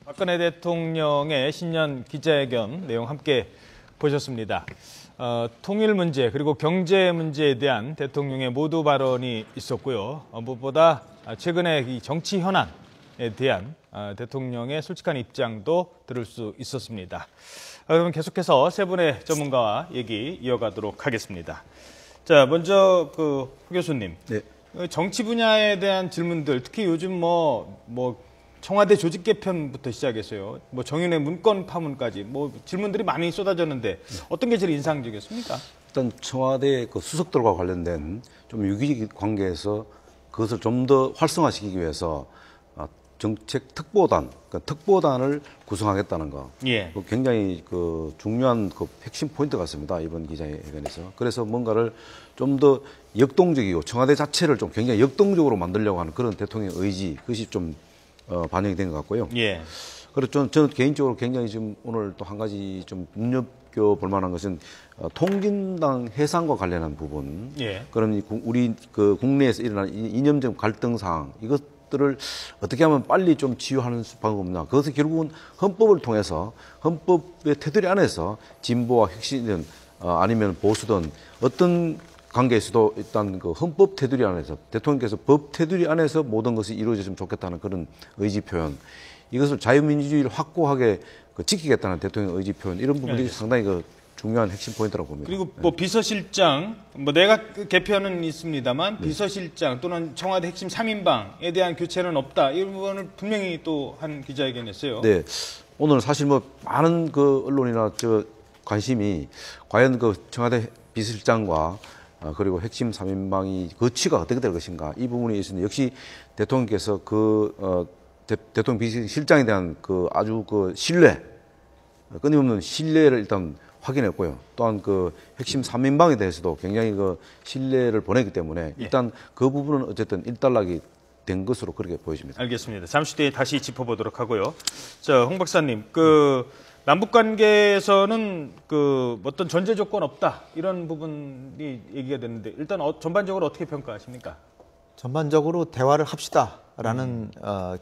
박근혜 대통령의 신년 기자회견 내용 함께 보셨습니다. 통일 문제 그리고 경제 문제에 대한 대통령의 모두 발언이 있었고요. 무엇보다 최근의 이 정치 현안에 대한 대통령의 솔직한 입장도 들을 수 있었습니다. 그럼 계속해서 세 분의 전문가와 얘기 이어가도록 하겠습니다. 자, 먼저 후 교수님, 네. 정치 분야에 대한 질문들, 특히 요즘 청와대 조직 개편부터 시작해서요, 정윤회 문건 파문까지 질문들이 많이 쏟아졌는데 어떤 게 제일 인상적이었습니까? 일단 청와대 수석들과 관련된 좀 유기적 관계에서 그것을 좀 더 활성화시키기 위해서 정책 특보단, 그러니까 특보단을 구성하겠다는 거. 예. 굉장히 중요한 핵심 포인트 같습니다. 이번 기자회견에서. 그래서 뭔가를 좀 더 역동적이고 청와대 자체를 좀 굉장히 역동적으로 만들려고 하는 그런 대통령의 의지, 그것이 좀 반영이 된 것 같고요. 예. 그리고 저는 개인적으로 굉장히 지금 오늘 또 한 가지 좀 눈여겨볼 만한 것은 통진당 해산과 관련한 부분. 예. 그럼 우리 국내에서 일어난 이념적 갈등 사항, 이것들을 어떻게 하면 빨리 좀 치유하는 방법이 없나. 그것은 결국은 헌법을 통해서 헌법의 테두리 안에서 진보와 혁신이든 아니면 보수든 어떤 관계에서도 일단 헌법 테두리 안에서 대통령께서 법 테두리 안에서 모든 것이 이루어졌으면 좋겠다는 그런 의지 표현, 이것을 자유민주주의를 확고하게 지키겠다는 대통령의 의지 표현, 이런 부분들이 상당히 중요한 핵심 포인트라고 봅니다. 그리고 비서실장, 내각 개편은 있습니다만 비서실장 또는 청와대 핵심 3인방에 대한 교체는 없다. 이 부분을 분명히 또 한 기자회견했어요. 네, 오늘 사실 많은 언론이나 관심이 과연 청와대 비서실장과 그리고 핵심 3인방이 거취가 어떻게 될 것인가, 이 부분에 있어서 역시 대통령께서 대통령 비서실장에 대한 아주 신뢰, 끊임없는 신뢰를 일단 확인했고요. 또한 핵심 3인방에 대해서도 굉장히 신뢰를 보냈기 때문에 일단 그 부분은 어쨌든 일단락이 된 것으로 그렇게 보여집니다. 알겠습니다. 잠시 뒤에 다시 짚어보도록 하고요. 자, 홍 박사님, 남북 관계에서는 어떤 전제 조건 없다, 이런 부분이 얘기가 됐는데 일단 전반적으로 어떻게 평가하십니까? 전반적으로 대화를 합시다라는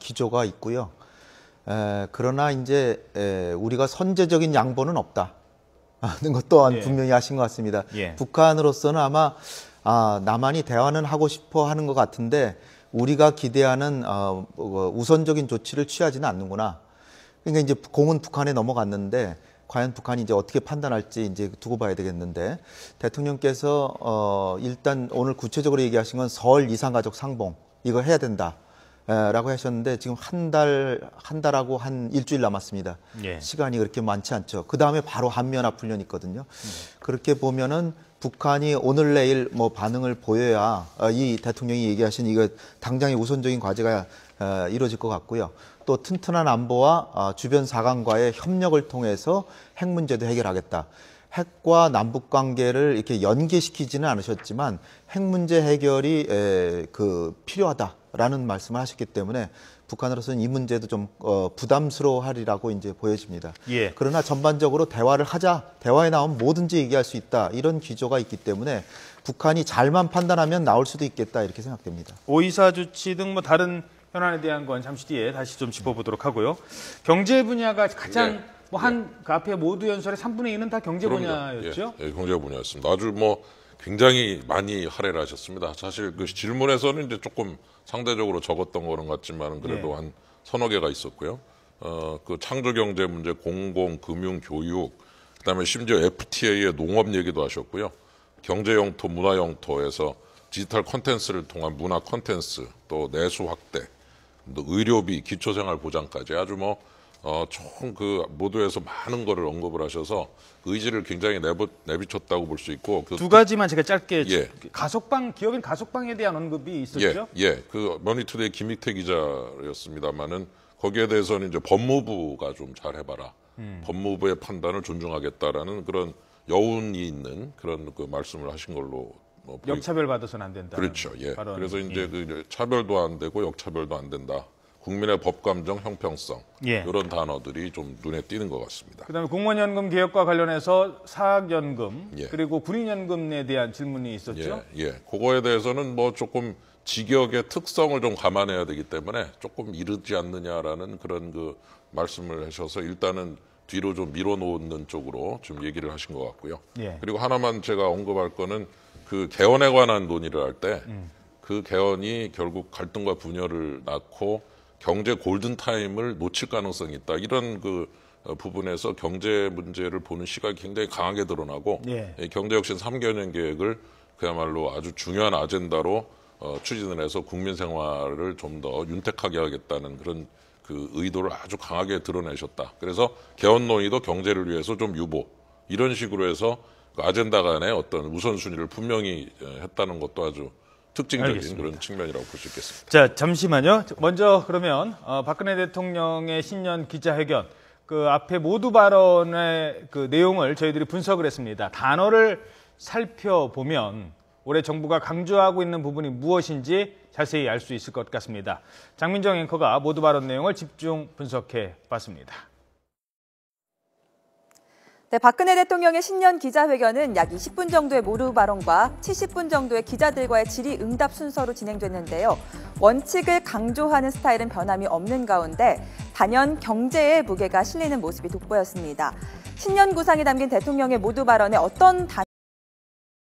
기조가 있고요. 그러나 이제 우리가 선제적인 양보는 없다 하는 것 또한 분명히 하신 것 같습니다. 예. 북한으로서는 아마 남한이 대화는 하고 싶어 하는 것 같은데 우리가 기대하는 우선적인 조치를 취하지는 않는구나. 그러니까 이제 공은 북한에 넘어갔는데 과연 북한이 이제 어떻게 판단할지 이제 두고 봐야 되겠는데, 대통령께서 일단 오늘 구체적으로 얘기하신 건 설 이산가족 상봉 이거 해야 된다 라고 하셨는데 지금 한 달하고 한 일주일 남았습니다. 예. 시간이 그렇게 많지 않죠. 그 다음에 바로 한미연합 훈련이 있거든요. 그렇게 보면은 북한이 오늘 내일 반응을 보여야 이 대통령이 얘기하신 이거 당장의 우선적인 과제가 이루어질 것 같고요. 또 튼튼한 안보와 주변 사강과의 협력을 통해서 핵 문제도 해결하겠다. 핵과 남북 관계를 이렇게 연계시키지는 않으셨지만 핵 문제 해결이 필요하다라는 말씀을 하셨기 때문에 북한으로서는 이 문제도 좀 부담스러워하리라고 이제 보여집니다. 예. 그러나 전반적으로 대화를 하자, 대화에 나오면 뭐든지 얘기할 수 있다, 이런 기조가 있기 때문에 북한이 잘만 판단하면 나올 수도 있겠다, 이렇게 생각됩니다. 오이사 조치 등 다른 현안에 대한 건 잠시 뒤에 다시 좀 짚어보도록 하고요. 경제 분야가 가장 그 앞에 모두 연설의 3분의 2는 다 경제 분야였죠? 예, 경제 분야였습니다. 아주 굉장히 많이 할애를 하셨습니다. 사실 질문에서는 이제 조금 상대적으로 적었던 거는 같지만 그래도 한 서너 개가 있었고요. 창조 경제 문제, 공공, 금융, 교육, 그다음에 심지어 FTA의 농업 얘기도 하셨고요. 경제 영토, 문화 영토에서 디지털 콘텐츠를 통한 문화 콘텐츠, 또 내수 확대, 또 의료비, 기초생활보장까지 아주 총 모두에서 많은 거를 언급을 하셔서 의지를 굉장히 내비쳤다고 볼 수 있고. 두 가지만 제가 짧게, 기업인 가석방에 대한 언급이 있었죠? 머니투데이 김익태 기자였습니다만은 거기에 대해서는 이제 법무부가 좀 잘해봐라. 법무부의 판단을 존중하겠다라는 그런 여운이 있는 그런 말씀을 하신 걸로. 역차별 받아서는 안 된다. 그렇죠. 그래서 이제 차별도 안 되고 역차별도 안 된다. 국민의 법감정, 형평성, 이런 단어들이 좀 눈에 띄는 것 같습니다. 그다음에 공무원연금 개혁과 관련해서 사학연금 그리고 군인연금에 대한 질문이 있었죠. 그거에 대해서는 조금 직역의 특성을 좀 감안해야 되기 때문에 조금 이르지 않느냐라는 그런 그 말씀을 하셔서 일단은 뒤로 좀 밀어놓는 쪽으로 좀 얘기를 하신 것 같고요. 예. 그리고 하나만 제가 언급할 거는 그 개헌에 관한 논의를 할 때 그 개헌이 결국 갈등과 분열을 낳고 경제 골든타임을 놓칠 가능성이 있다. 이런 그 부분에서 경제 문제를 보는 시각이 굉장히 강하게 드러나고 예. 이 경제혁신 3개년 계획을 그야말로 아주 중요한 아젠다로 추진을 해서 국민 생활을 좀 더 윤택하게 하겠다는 그런 그 의도를 아주 강하게 드러내셨다. 그래서 개헌 논의도 경제를 위해서 좀 유보 이런 식으로 해서 그 아젠다 간의 어떤 우선순위를 분명히 했다는 것도 아주 특징적인 알겠습니다. 그런 측면이라고 볼 수 있겠습니다. 자, 잠시만요. 먼저 그러면 박근혜 대통령의 신년 기자회견 그 앞에 모두 발언의 그 내용을 저희들이 분석을 했습니다. 단어를 살펴보면 올해 정부가 강조하고 있는 부분이 무엇인지 자세히 알 수 있을 것 같습니다. 장민정 앵커가 모두 발언 내용을 집중 분석해 봤습니다. 네, 박근혜 대통령의 신년 기자회견은 약 20분 정도의 모두 발언과 70분 정도의 기자들과의 질의응답 순서로 진행됐는데요. 원칙을 강조하는 스타일은 변함이 없는 가운데 단연 경제의 무게가 실리는 모습이 돋보였습니다. 신년 구상이 담긴 대통령의 모두 발언에 어떤